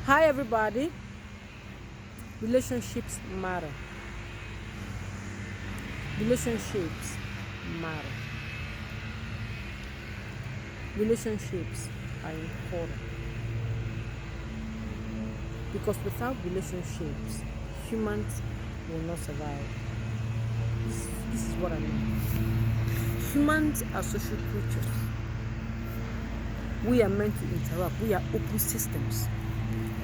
Hi, everybody. Relationships matter. Relationships matter. Relationships are important because without relationships, humans will not survive. This is what I mean. Humans are social creatures. We are meant to interact. We are open systems.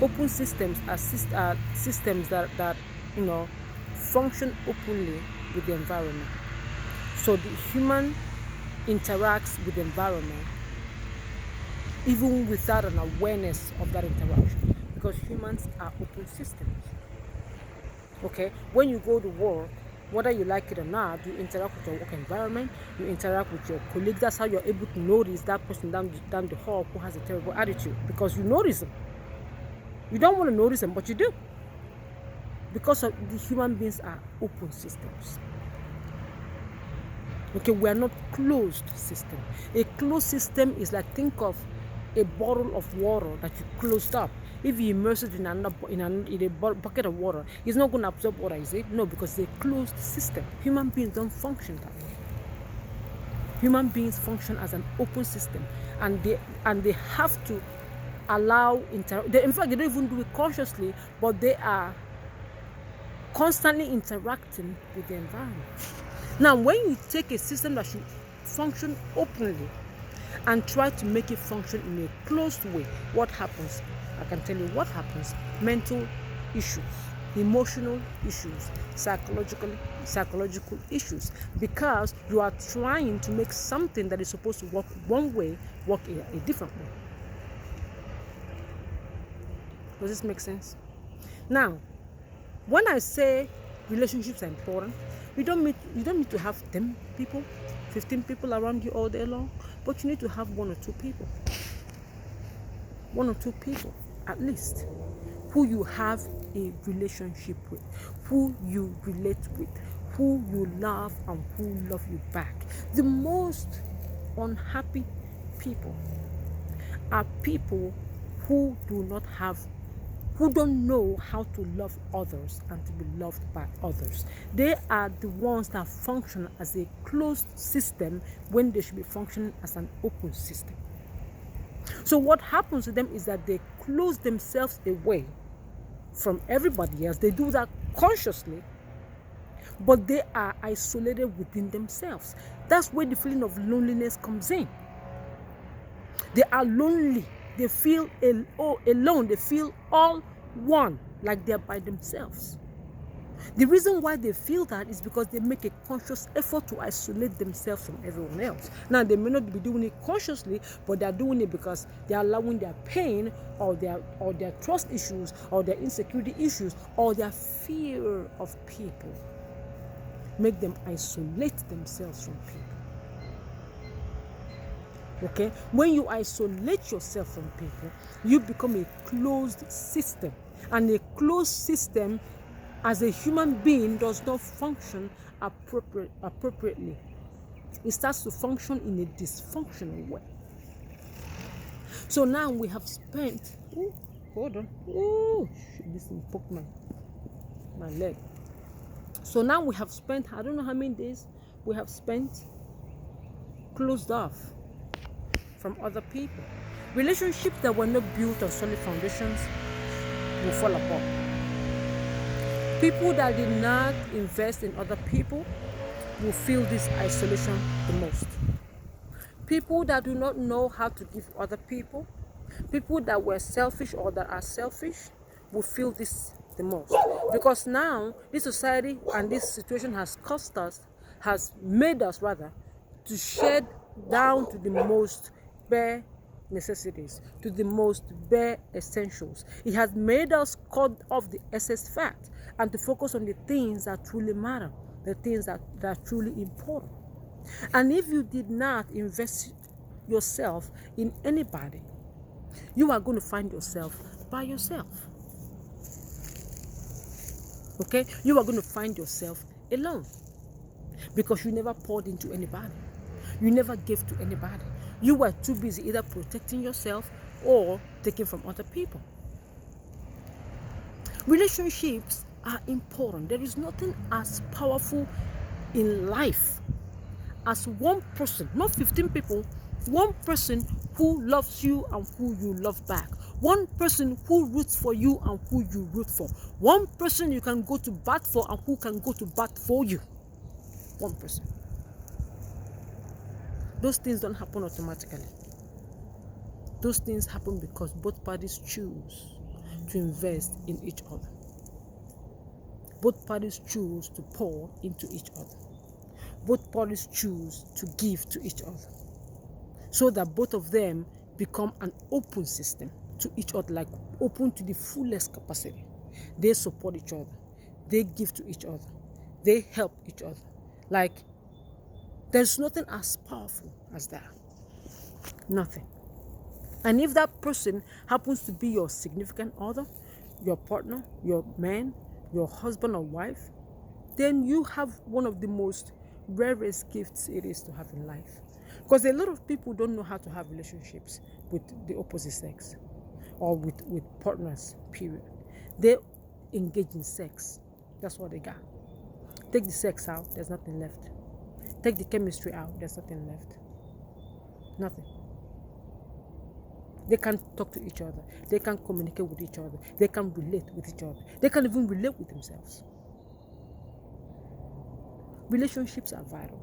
Open systems are systems that function openly with the environment. So the human interacts with the environment even without an awareness of that interaction, because humans are open systems. Okay, when you go to work, whether you like it or not, you interact with your work environment, you interact with your colleagues. That's how you're able to notice that person down the hall who has a terrible attitude, because you notice them. You don't want to notice them, but you do, because of the human beings are open systems. Okay, we are not closed system. A closed system is like, think of a bottle of water that you closed up. If you immerse it in a bucket of water, it's not going to absorb water, is it? No, because it's a closed system. Human beings don't function that way. Human beings function as an open system, and they have to allow in fact, they don't even do it consciously, but they are constantly interacting with the environment. Now, when you take a system that should function openly and try to make it function in a closed way, what happens? I can tell you what happens. Mental issues, emotional issues, psychological issues, because you are trying to make something that is supposed to work one way work a different way. Does this make sense? Now, when I say relationships are important, you don't need to have 10 people, 15 people around you all day long, but you need to have one or two people at least, who you have a relationship with, who you relate with, who you love and who love you back. The most unhappy people are people who don't know how to love others and to be loved by others. They are the ones that function as a closed system when they should be functioning as an open system. So what happens to them is that they close themselves away from everybody else. They do that consciously, but they are isolated within themselves. That's where the feeling of loneliness comes in. They are lonely. They feel alone. They feel all one, like they're by themselves. The reason why they feel that is because they make a conscious effort to isolate themselves from everyone else. Now, they may not be doing it consciously, but they're doing it because they're allowing their pain or their trust issues or their insecurity issues or their fear of people make them isolate themselves from people. Okay, when you isolate yourself from people, you become a closed system, and a closed system as a human being does not function appropriately. It starts to function in a dysfunctional way. So now we have spent hold on, this thing poked my leg. So now we have spent, I don't know how many days we have spent closed off from other people. Relationships that were not built on solid foundations will fall apart. People that did not invest in other people will feel this isolation the most. People that do not know how to give other people that were selfish or that are selfish will feel this the most. Because now this society and this situation has made us to shed down to the most bare necessities, to the most bare essentials. It has made us cut off the excess fat and to focus on the things that truly matter, the things that are truly important. And if you did not invest yourself in anybody, you are going to find yourself by yourself. Okay? You are going to find yourself alone because you never poured into anybody. You never gave to anybody. You were too busy either protecting yourself or taking from other people. Relationships are important. There is nothing as powerful in life as one person, not 15 people, one person who loves you and who you love back. One person who roots for you and who you root for. One person you can go to bat for and who can go to bat for you. One person. Those things don't happen automatically. Those things happen because both parties choose to invest in each other. Both parties choose to pour into each other. Both parties choose to give to each other, so that both of them become an open system to each other, like open to the fullest capacity. They support each other. They give to each other. They help each other. Like, there's nothing as powerful as that. Nothing. And if that person happens to be your significant other, your partner, your man, your husband or wife, then you have one of the most rarest gifts it is to have in life. Because a lot of people don't know how to have relationships with the opposite sex or with partners, period. They engage in sex. That's what they got. Take the sex out, there's nothing left. Take the chemistry out, there's nothing left. Nothing. They can't talk to each other. They can't communicate with each other. They can't relate with each other. They can't even relate with themselves. Relationships are vital.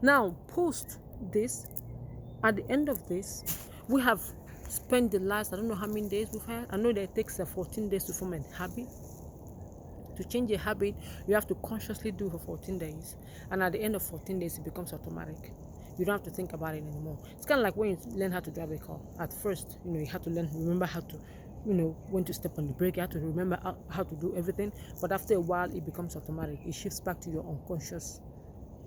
Now, post this, at the end of this, we have spent the last, I don't know how many days we've had. I know that it takes 14 days to form a habit. To change a habit, you have to consciously do it for 14 days. And at the end of 14 days, it becomes automatic. You don't have to think about it anymore. It's kind of like when you learn how to drive a car. At first, you have to remember how to, when to step on the brake. You have to remember how to do everything. But after a while, it becomes automatic. It shifts back to your unconscious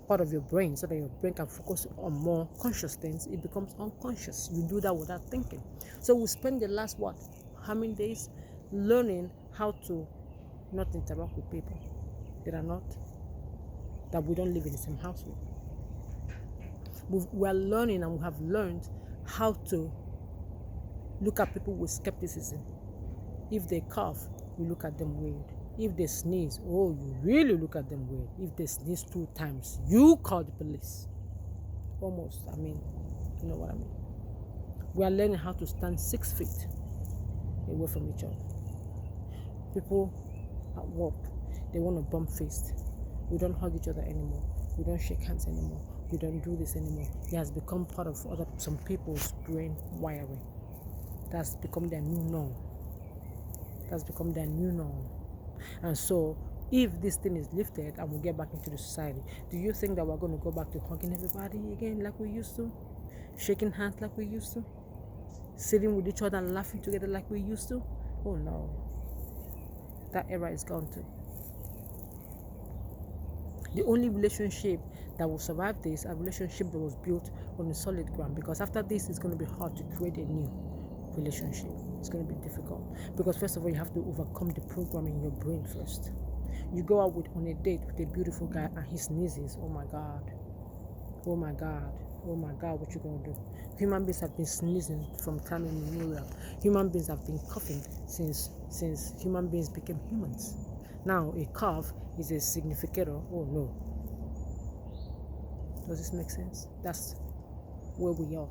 part of your brain, so that your brain can focus on more conscious things. It becomes unconscious. You do that without thinking. So we spend the last, how many days learning how to not interact with people that we don't live in the same house with. We are learning, and we have learned how to look at people with skepticism. If they cough, you look at them weird. If they sneeze, you really look at them weird. If they sneeze 2 times, you call the police. Almost, you know what I mean. We are learning how to stand 6 feet away from each other. People at work, they want to bump fists. We don't hug each other anymore. We don't shake hands anymore. We don't do this anymore. It has become part of some people's brain wiring. That's become their new norm. And so, if this thing is lifted and we get back into the society, do you think that we're going to go back to hugging everybody again like we used to? Shaking hands like we used to? Sitting with each other and laughing together like we used to? Oh no. That era is gone too. The only relationship that will survive this, a relationship that was built on a solid ground, because after this, it's going to be hard to create a new relationship. It's going to be difficult, because first of all, you have to overcome the programming in your brain first. You go out on a date with a beautiful guy and he sneezes. Oh my God, what you going to do? Human beings have been sneezing from time immemorial. Human beings have been coughing since human beings became humans. Now a cough is a significator. Oh no. Does this make sense? That's where we are.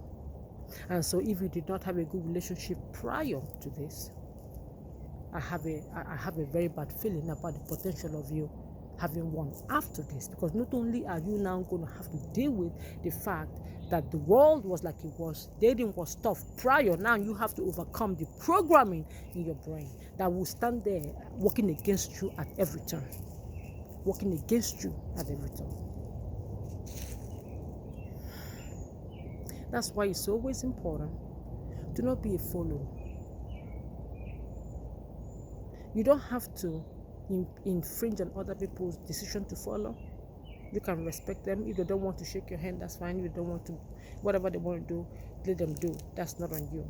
And so if you did not have a good relationship prior to this, I have a very bad feeling about the potential of you having one after this, because not only are you now going to have to deal with the fact that the world was like it was, dating was tough prior, now you have to overcome the programming in your brain that will stand there working against you at every turn. That's why it's always important to not be a follower. You don't have to infringe on other people's decision to follow. You can respect them. If they don't want to shake your hand, that's fine. If they don't want to, whatever they want to do, let them do. That's not on you.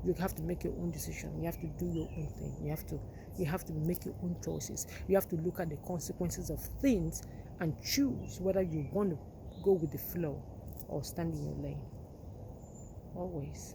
You have to make your own decision. You have to do your own thing. You have to make your own choices. You have to look at the consequences of things and choose whether you want to go with the flow or stand in your lane. Always.